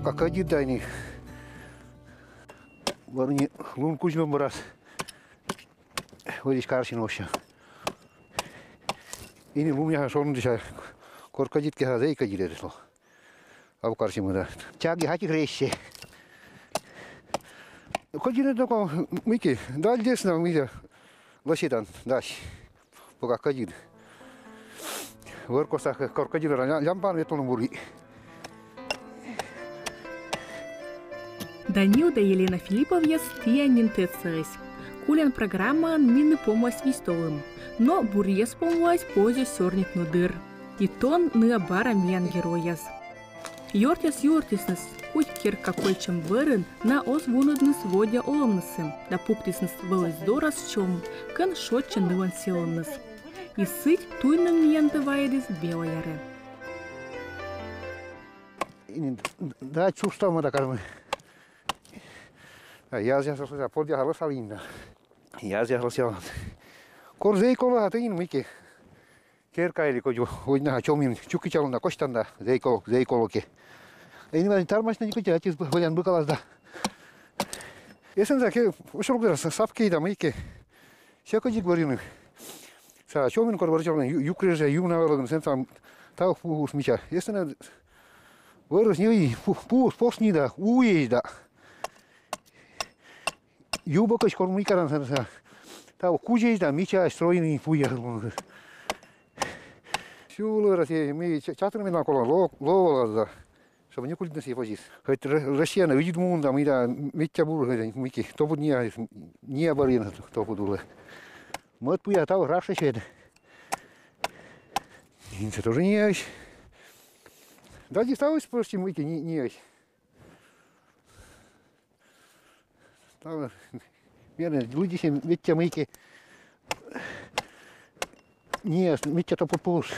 Пока ходит, да, они. Варни лун кузьмем раз. Вылез карсин вообще. И не лумя шорн диша. Коркадит ке хазей кадиле десло. А карсин мы да. Тяги хати грещи. Ходили только мики. Да, здесь на мире. Лосидан, даш. Пока ходит. Выркоса коркадил лямпан ветон бури. Данил да Елена Филипповна стиянин тецерис. Кулен программа минны помощь вистовым. Но бурьес помощь позе сёрнит нудыр. И тон ны бара мен герояс. Йортис, хоть кир какой чем вырын, на ос вунудныс водя оломнысым. Да пуктисныс вылыз дорас чем, кан шотчен ныван силонныс. И сыть туйным мен бываедис белояры. Да, чувствуем это, как мы. Я здесь подъехал салина. Я здесь сел. Корзей кола, ты не мики. Керка или кое на чем им чукичал на костанда, зейколоки. И не важно, тармашно не кутя, тис валян быкалас да. Если так, ушел где сапки да мики. Все кодик говорим. Са чем им корбарчал, юкреже, юнавело, сенсам, тау фус мича. Если на вырос не пус посни да, уезда. Юбокаш кормикаран сенса. Тау кужей да мича строеный фуя. Сюлы России, мы чатрами на коло ловала, чтобы не кулить на себе позис. Хоть Россия на видит мунда, мы да митя буру, мики, то будет не оборина, то будет. Мы отпуя того равше швед. Это тоже не есть. Да, не сталось просто мики, не есть. Там, верно, люди себе митя мики. Не, митя то попус.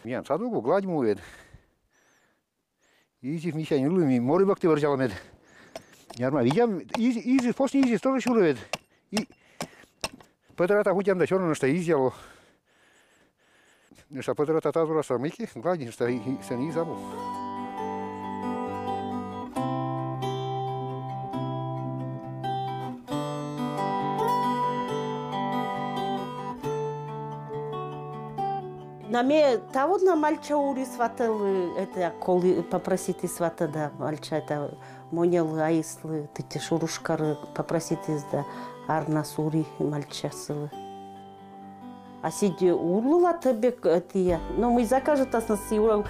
Мян садугу гладь мует. Изи миша не люми, море бакти варжала мед. Ярма видям, изи после изи тоже шурет. И подрата худям да черно что изяло. Что подрата тазура самики, гладь что се не забыл. Наме того на мальча ури сватал это коли попросите свата да мальча это монял аислы ты те шурушкары попросите да арна сури мальчасылы. А сиди урлула тебе это но мы закажет нас на сиура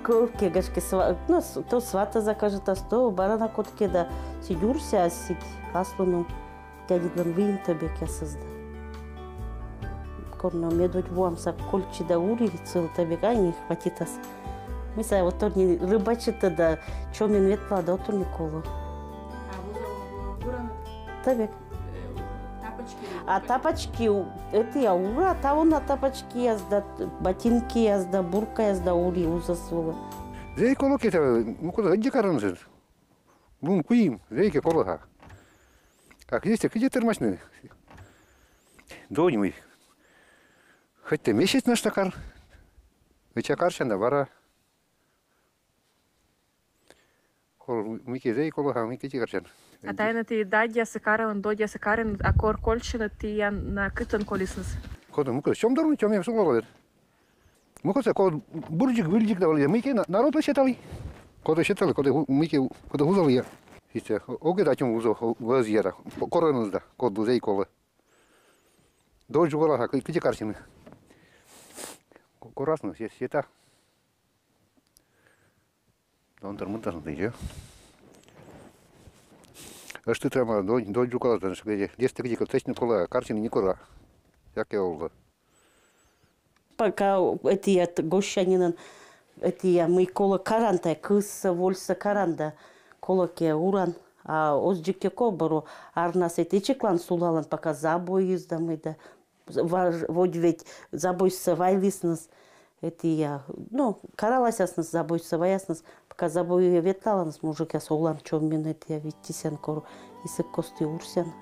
корке гашки ну то свата закажет нас то барана котке да сидюрся сид аслуну дядидан вин тебе кесызда. Корно медведь вам са кольчи да ури цел табега не хватит ас. Мы са вот то не рыбачит да чомен ветла да то не коло. А буран табег. Тапочки. А тапочки это я ура, та он на тапочки язда ботинки язда бурка язда ури узасула. Зей колоки та ну куда где каранзер. Бун куим, зейке колоха. Как есть, где термашны? Донь хоть ты месяц наш такар, вычакаршан да бара. Мики зей колоха, мики тикаршан. А тайна ты дадья сакаран, додья сакаран, а кор кольчина ты я на кытан колеснес. Куда мука, чем дорну, чем я всугловал. Мука се код бурджик вильдик давали, мики народ считали. Куда считали, куда мики, куда узал я. Исте, оге датем узо вазьера, коронус да, код зей колы. Дочь голоха, кити карсины. Аккуратно, все это. Он тормозит, идет. А что там, дочь жукала, там, где где точно кола, картины не кора. Как я улда. Пока эти гощанин, эти мы кола каранта, кыс вольса каранда, кола ке уран, а озджике кобару, арнас эти чеклан сулалан, пока забой издам, да. Вот ведь забойся вайлиснес, это я, ну, каралась нас забойся ваяснес, пока забою ветлала нас мужик я солан, чем мне это я ведь тисян кору, если кости урсян.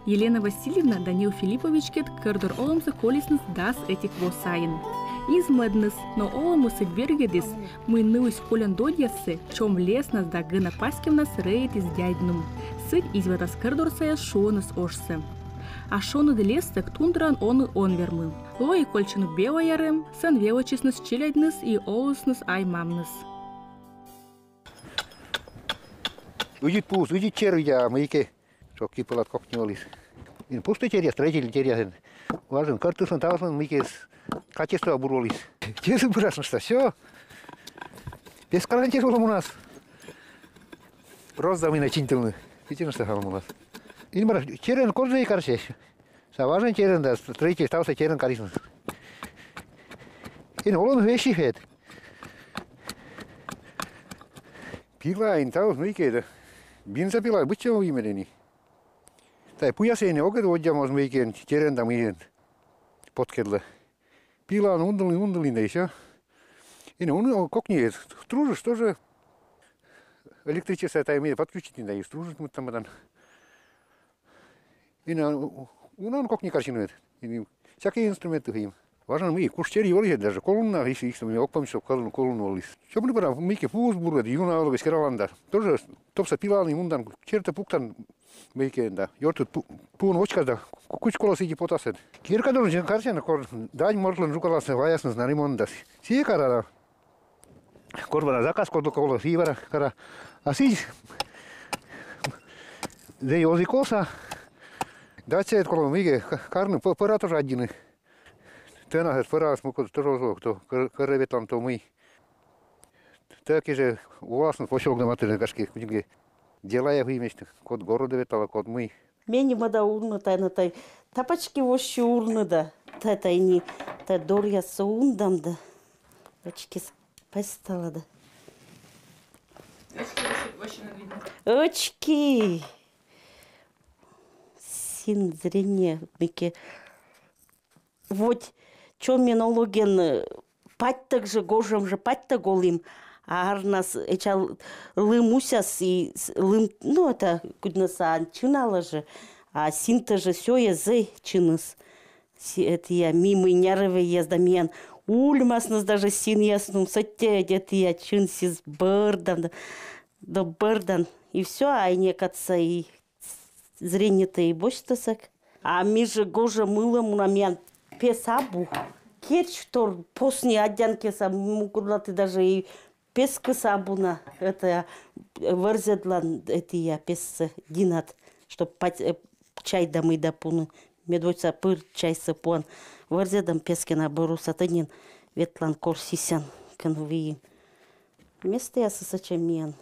Елена Васильевна Данил Филиппович кет кырдыр олымсы колеснес дас этих восайын. Измеднес, но оломусы бергедис, мы нылась колян додьясы, чем леснас да гына паскемнас рейд из дядьнум. Сыть извета скырдурсая шонас ошсы. А шону делестек тундран он вермы. Лои кольчину белоярым, сан велочиснес челяднес и олуснес аймамнес. Уйдет пуст, уйдет червя, маяки. Шокки пылат как не олис. In пустой терья, строитель терья. Важен картусан тавсан маяки качество обуролис. Честно бросно, что все. Без гарантировал у нас. Роздам и начинительны. Видите, что у нас. Инмар черен корзей карсеш. Саважен черен да строитель стався черен карисн. In олом вещи хет. Пила ин таус маяки. Бинза пила бычего имени. Tai pujaseen oikein odjamas meikin terentä mihin potkelle. Pila on undellinen ja. И он как не стружишь тоже электричество это имеет подключить не даешь стружить мы там там. И он как не картинует. Всякие инструменты им. Важно мы кушчери вроде даже колонна если их там окпамшо колонну лис. Что были пора мики фузбург юна алга скираланда. Тоже топса пила не мундан черта пуктан мейкенда. Йортут пун очкада куч колоси потасет. Кирка должен картина кор дань морлен жукалас ваясно на ремонтас. Сикара корбана заказ код коло фивара кара. Аси де йозикоса. Даче коло миге карны оператор один. Tänään paras mukaan torosokto karvetan to мы. Так же властно пошёгнаматы кашки кудинге делая вместе код города ветала код мы. Мени мада урна тай тапочки воши урна да. Тай не та дорья саундам да. Очки пастала да. Очки. Син зрение мике. Вот чё минологен пать так же гожем же пать так голым, а арнас эчал лымусяс и лым, ну это куднаса чинала же, а синта же все язы чиныс. Это я мимо нервы ездамиен, ульмас нас даже син ясным сотте, где-то я чинсис бырдан, да бырдан, и все, а не катца и зрение-то и бочтасак. А ми же гоже мылом на мен песабу. Керч тор после одянки сам ты даже и песка сабуна это варзедлан это я пес динат чтоб чай домой допуну медвойца пыр чай сапон варзедам пески на бору сатанин ветлан корсисян конвиин место я сосачамен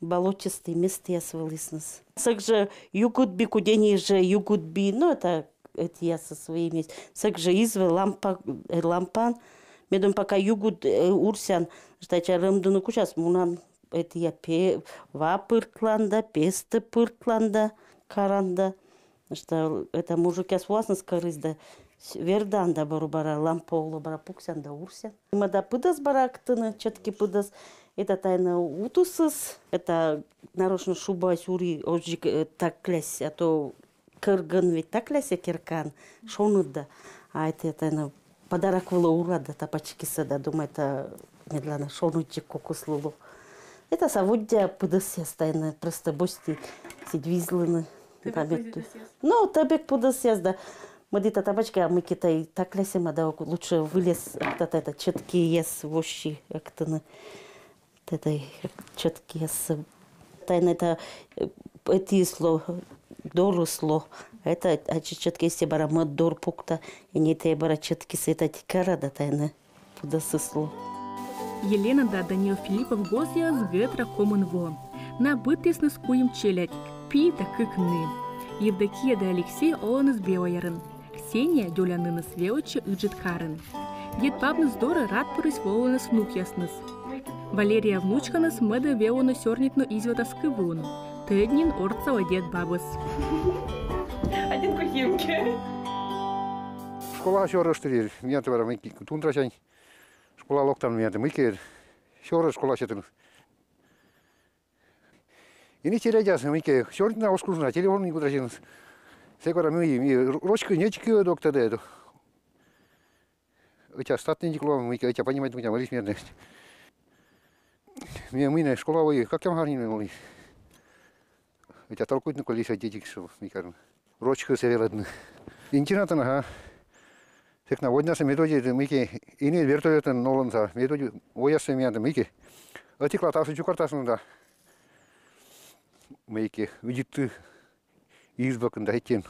болотистый место я свалиснес. Также югутби кудени же югутби, ну это я со своими. Также изве лампан, медом пока югут урсян, что я рымдуну кучас мунан это я ва пыртланда, песте пыртланда, каранда, что это мужик я свластно скорызда. Верданда барубара ламполу бара пуксян урсян. Мада пыдас барактыны, четки пыдас. Это тайна утусыз, это нарочно шуба сюри ожик так клясь, а то кыргын ведь так клясь киркан, шонуда. А это тайна подарок было урада, тапачки сада, думаю, это медленно шонучик кокуслулу. Это саводя пыдасяс тайна, просто бости сидвизлыны. Ну, табек пыдасяс, да. Мадита табачка, а мы китай так клясим, а да лучше вылез, это четкие ес вощи, как-то это четкие с тайна это сло доросло это четкие се бара мод дор пукта и не те бара четки се это тикара да тайна подосысло. Елена да Даниил Филиппов гозя с гетра комынво. На бытесны скуем челядь, пи да кыкны. Евдокия да Алексей оланыс белоярын. Ксения дюляныныс велочи ыджит карын. Дед пабныс доры рад пырыс волыныс внук ясныс. Валерия внучканыс мэда велоны сёрнитну извета скывун. Теднин орцала дед бабыс. Один кухимки. Школа сёрыштыр, меня товара мыки тундрачань. Школа локтан меня мыки сёры школа сетын. И не теряйся мыки сёрнитна оскружна телефон не кудрачин. Секора мы ручку нечки доктор деду. Этя статный диплом, мы этя понимать, мы там арифметность. Мы школовые, как я говорю, мы этя толкуют на колесе дети, что мы кажем. Рочка северодны. Интернет ага. Так на водная методе мы и не вертолеты ноланца методе оясы меня мы эти клатасы чукартасы да. Мы видит избакын да этен.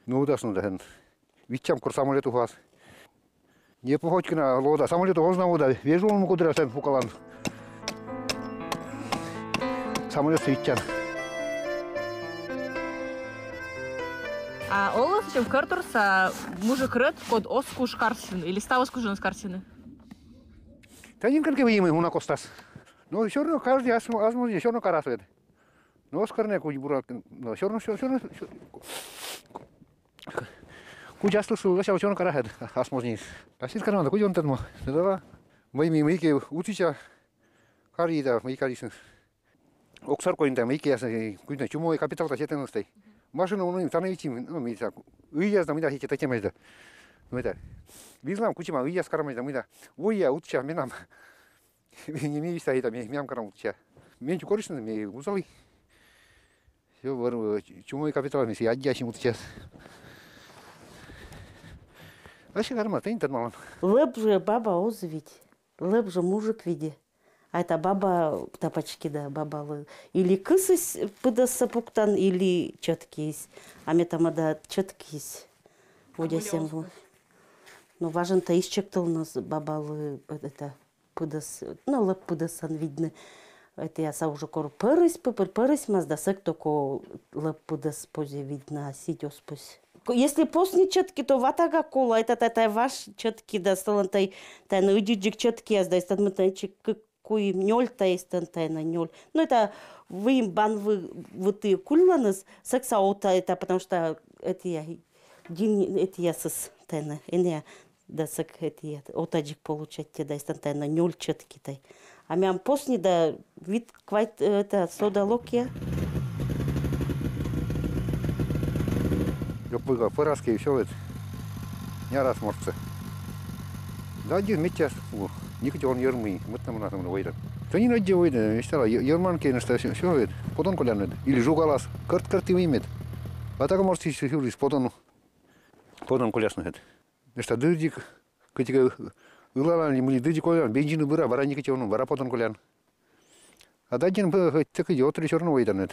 Ну да снуда. Вичам кур самолету вас. Не походки на лода, самолету возна вода. Вижу он куда сен фукалан. Самолет свитчан. А олас чем картурса мужик ред код оскуш карсин или ставос кужинс карсины? Да не как вы мы уна костас. Но все равно каждый азмуз все равно карасует. Но оскарне куч бурак, но все равно кучасту су все равно карасует азмузнис. А сит карман куч он тадмо. Да. Мы ке учича карида мы карисин. Оксар коинда мы ке куйна чумой капитал тачетенстай. Машина у них становится, ну, мы так, уезд, мы да, эти такие мы да, мы да, визлам кучма, уезд кармай да, мы да, уя утча, мы нам, не ми стоит, а мы карам утча, меньше корыстно, мы узали, все вор, чумой капитал, мы си одящим утча, а что карма, ты не тот малан. Леп же баба озвить, леп же мужик види. А это баба тапочки, да, баба. Или кысыс пыдасы пуктан, или четкись. А мне там да четкись. Водя сем. Ну, важен-то исчек-то у нас баба это пыдас. Ну, леп пыдасан видно. Это я са уже кор пырыс маз, да сек токо леп пыдас позе видно, сидёс пусть. Если после четки, то ватага кола, это ваш четки, да, столантай, на уйдиджик четки, да, стадмытанчик, куй нёль тайстантайна нёль. Ну это вы бан вы ты кулланыз секса ота это потому что это я дин это я сыс тайна эне да сек это я отаджик получать те да стантайна нёль четки тай. А мям после да вид квайт это сода локия. Ёпыга пыраски все это. Не раз морцы. Да один митяс. Никто он ермый, мы там на выйдет. То не надо выйдет, стало ерманки на стасе, все это, потом колянет, или жугалас, карты вымет. А так можете сюрис, потом колясно это. Что дырдик, когда улала не были дырдик колян, бензин быра, бара никто он, бара потом колян. А дадин так идет, три черного выйдет нет.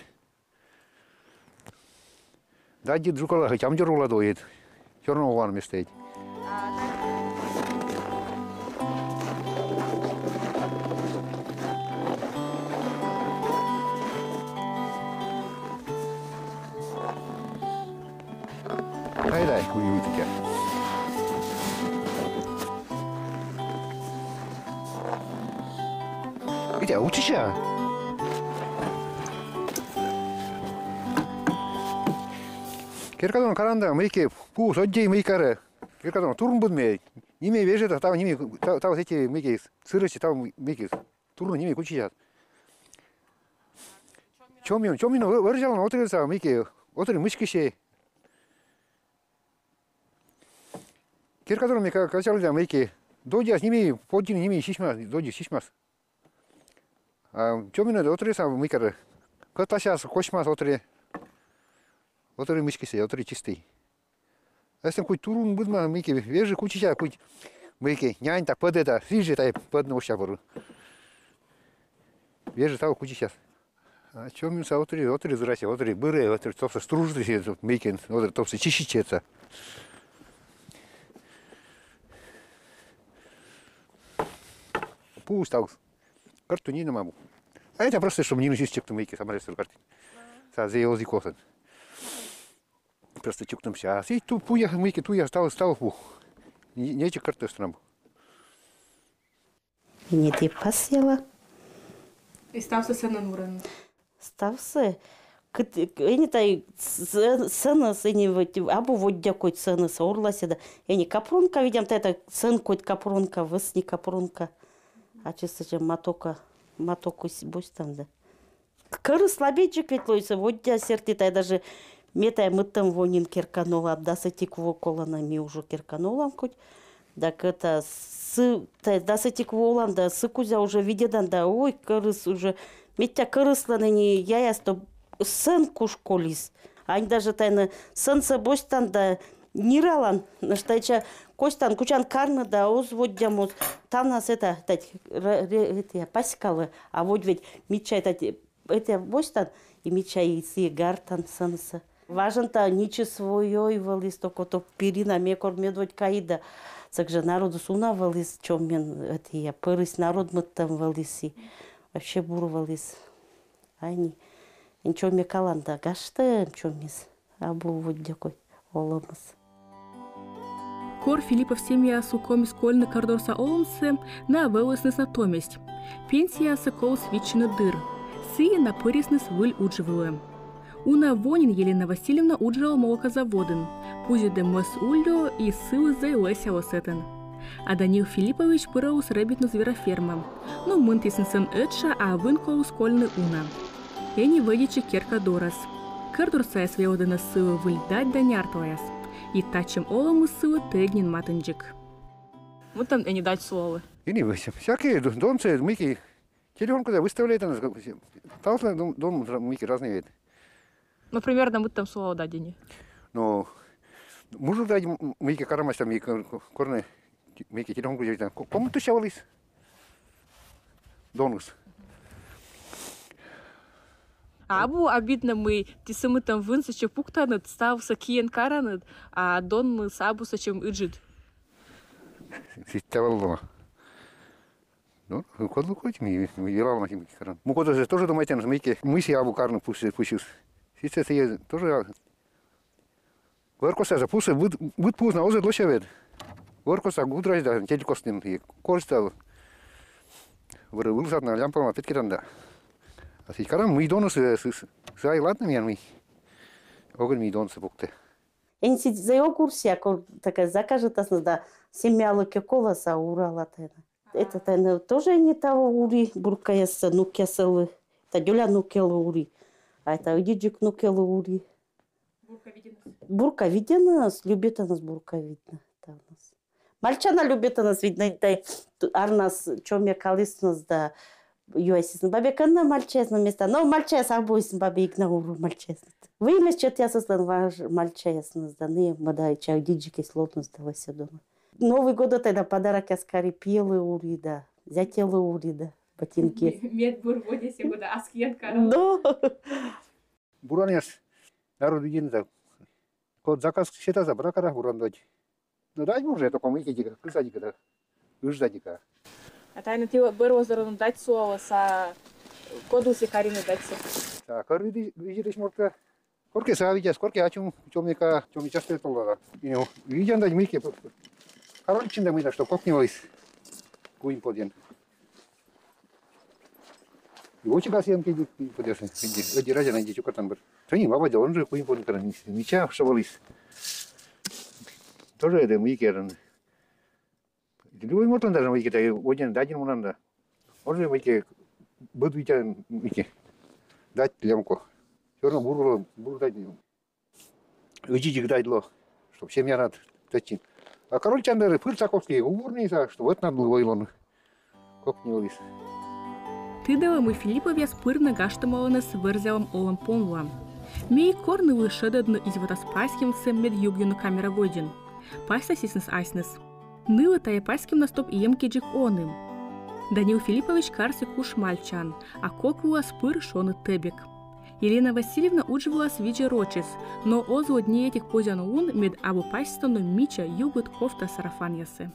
Дадин жукала, хотя там дерула доит, черного ван местает. Дай, уйдите. Где учишься? Киркадон каранда, мейки, пус, отдей мейкаре. Киркадон турн будме. Ними вежет, там ними, там эти мейки, сырости, там мейки, турн ними кучият. Чомин, выражал на отрезал мейки, отри мышкище. Киркадон мейка, качал для мейки, додя с ними, поддин ними шишмас, додя шишмас. А чомин отрезал мейкаре. Каташас, кошмас отри. Отри мышкище, отри чистый. Если какой турун будма мейки, вежи кучища, какой мейки, нянь так под это, фижи так под ноща бору. Вежи так кучища. А чомин са отри зрасе, отри быре, отри топса стружды, мейки, отри топса чищичеца. Пусть так, карту не могу. А это просто, чтобы не носить чек, то мейки, сама рисует карты. Са заелзи косан. Просто чукнемся. А сей ту пуя мейки, ту я стал пу. Не чек карты страмбу. И не ты посела. И стався сына нурен. Стався. Они тай сына сыни вот абу вот дякой сына сорлася да. Они капронка видим, это сын кот капронка, высни капронка. А чисто же матоку бось там да. Кыры слабейчик ведь лойся, вот дя серти тай даже метай мыттым вонин кирканула, абдасы тик во колана ми уже кирканулам хоть. Так это да сетик волан, да сыкузя уже видедан, да ой, кырыс уже. Метя кырысланы не яясто сын кушколис. Ань даже тайны сынсы бостан да ниралан. Наштайча костан кучан карны да озводдямуз. Там нас это паскалы, а вот ведь меча это бостан и меча и си гартан сынсы. Важен-то ничи своей валис, только то перина мекор медведь каида. Также народу суна валис, чем мен это я пырыс народ мы там валиси. Вообще бур валис. Они ничего мне каланда гашты, чем мис. А был вот дякой оломас. Кор Филиппов семья суком скольны кордорса оломсы на вылыснес натоместь. Пенсия сокол свечины дыр. Сые на пыреснес выль удживылы. Уна Вонин Елена Васильевна уджала молокозаводен, пузиде мыс ульдо и сылы зайлеся осетен. А Данил Филиппович пырал сребитну звероферма, но мынтисен сын этша, а вынкол скольны уна. Эни выдичи керка дорас. Кырдурсая свеодена сылы выльдать да няртлаяс. И тачем олому сылы теднин матынджик. Вот там эни дать слово. И не выся. Всякие донцы, мыки, телефон куда выставляют, талсны дом мыки разные виды. Ну, примерно мы там слово дадени. Ну, мужу дать мыки карамась там, корны, мыки телефон куда кому ты щавались? Донус. Абу обидно мы, мы там вынсача пуктанет, стався киен каранет, а дон мы сабуса чем иджит. Ситявало. Ну, код лукать ми вирал на химики каран. Мы куда же тоже думаете, на мыки, мы си абу карну пустил. Сейчас это тоже. Варкоса запусы будет поздно, уже лошавет. Варкоса гудрай да, телекостным и корстал. Вырвался на лямпу, опять киранда. А сейчас мы идем с айлатными янми. Огонь мы идем с букты. Энси за его курсе, такая закажет нас да семялыки колоса урала тайна. Это тайна тоже не того ури буркаяса нукесалы. Это дюля нукелы ури. А это диджик нукелы ури. Бурка видно нас, любит нас бурка видно. Мальчана любит нас видно, арнас чем я калис нас да юасисн бабеканна мальчесна места, но мальчес обойсн бабек на уру мальчес. Вы имеете чет я сослан ваш мальчес нас да не модай чай диджики слотно сдалась дома. Новый год это на подарок я скорее пелы ури да, зятелы ури да. Ботинки. Медбур водясь года аскиенка. Да. Буранес народу единда. Код заказ счета за бракара бурандать. Ну дай уже это помыть эти кызадика да. Уждадика. А тайна ты берозерон дать слово са кодуси карины дать. Так, видишь может корке савидя, скорке ачум чомника, чомни часто толла. И ну видят дать мыки. Короче, да мы да что кокнилось. Куин поден. И очень красивенький подешен. Эти ради найди чукатан бер. Они баба делал, он же куин поден каран. Меча шавались. Тоже это мыки ран. Любой мотон даже мыки, да один дадин мунанда. Он же мыки буду идти мыки. Дать лямку. Черно бурло дать. Учить дать ло, чтоб семья рад тачин. А король чандеры пыль цаковский уборный, что вот надо было он. Как не улис. Тидала мы Филиппове спырно гаштамалана с верзелом олом понлам. Мей корны вышедадно из водоспаським сем мед югюну камера водин. Паста сиснес айснес. Ныла тая паським на стоп иемки джик оным. Данил Филиппович карси куш мальчан, а кокула спыр шоны тебек. Елена Васильевна удживала свиджи рочис, но озу одни этих позян ун мед абу паськстану мича югут кофта сарафан ясы.